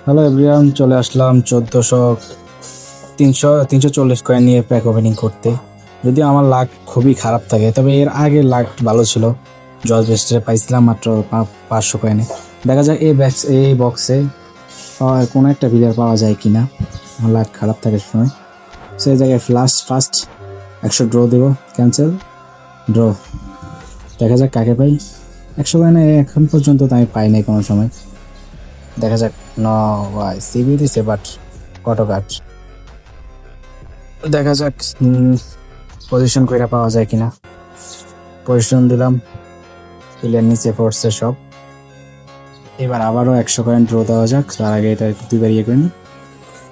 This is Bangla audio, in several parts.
হ্যালো এভরিওয়ান, চলে আসলাম 340 কয়েন নিয়ে প্যাক ওপেনিং করতে। যদিও আমার লাক খুবই খারাপ থাকে, তবে এর আগে লাক ভালো ছিল। জজ বেস্টারে পাইছিলাম মাত্র 500 কয়েনে। দেখা যাক এই বক্সে কোনো একটা প্লেয়ার পাওয়া যায় কিনা। আমার লাক খারাপ থাকে সময়, সেই জায়গায় ফার্স্ট 100 ড্র দেবো। Cancel, draw. দেখা যাক কাকে পাই। 100 কয়েনে এখন পর্যন্ত তো আমি পাই নাই কোনো সময়। দেখা যাক। নো ভাই, সিবি দিছে বাট কত কাট। দেখা যাক পজিশন কইরা পাওয়া যায় কিনা। পজিশন দিলাম, প্লেয়ার নিচে পড়ছে সব। এবার আবারও 100 কয়েন ড্র দেওয়া যাক। তার আগে এটা একটু দুইবার ইয়ে করিনি,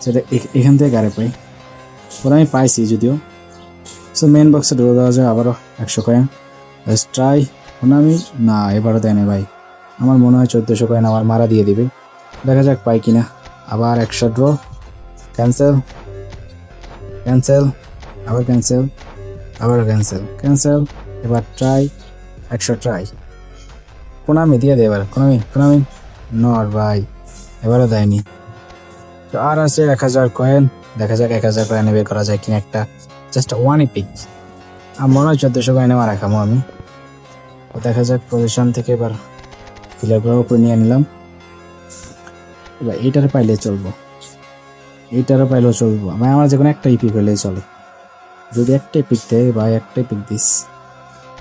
সেটা এখান থেকে গাড়ি পাই। ওরা আমি পাইছি যদিও। সো মেন বক্সে ড্র দেওয়া যায় আবারও 100 কয়েন। ট্রাই আমি না, এবারও দেয় না ভাই। আমার মনে হয় 1400 কয়েন আমার মারা দিয়ে দিবে। দেখা যাক পাই কিনা। আবার 100 ড্র, ক্যান্সেল, ক্যান্সেল, আবার ক্যান্সেল, আবার ক্যান্সেল, ক্যান্সেল। এবার ট্রাই, 100 ট্রাই। কোনামি দিয়ে দে এবার, কোনামি নর ভাই, এবারও দেয়নি। তো আর আছে 1000 কয়েন। দেখা যাক 1000 কয়েনে বের করা যায় কিনা একটা জাস্ট ওয়ান পিক। আর মনে হয় 1400 কয়েনে মারা খামো আমি। তো দেখা যাক পজিশন থেকে এবার প্লেয়ারগুলো উপরে নিয়ে নিলাম। এবার এইটার পাইলে চলবো, এইটারও পাইলেও চলবো। ভাই আমার যে কোনো একটা ইপিক হলেই চলে। যদি একটাই পিক দেয় ভাই, একটাই পিক দিস।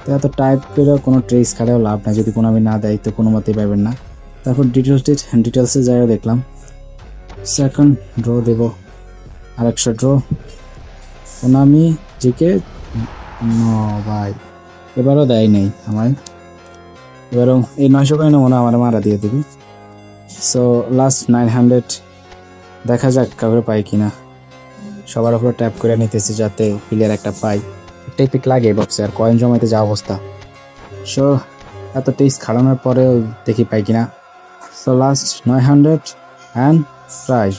তো এত টাইপ করে কোনো ট্রেস খাড়েও লাভ নাই, যদি কোনো আমি না দেয় তো কোনো মতেই পাইবেন না। তারপর ডিটেলসে যাইও দেখলাম। সেকেন্ড ড্র দেব, আর 100 ড্র। কোনামি জিকে ভাই, এবারও দেয় নেই আমার। এবারও এই 900 কয়েনে মনে হয় আমার মারা দিয়ে দিবি। So last 900। দেখা যাক কাউকে পাই কিনা। সবার উপরে ট্যাপ করে নিতেছি যাতে প্লেয়ার একটা পাই। একটাই পিক লাগে বক্সে, আর কয়েন জমাইতে যা অবস্থা। সো এত টেস্ট খাড়ানোর পরেও দেখি পাই কিনা। So last 900 and try.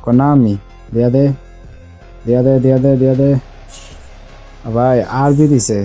Konami দিয়া দে, দিয়া দে, দিয়া দে, দিয়া দে ভাই। আরবি দিছে।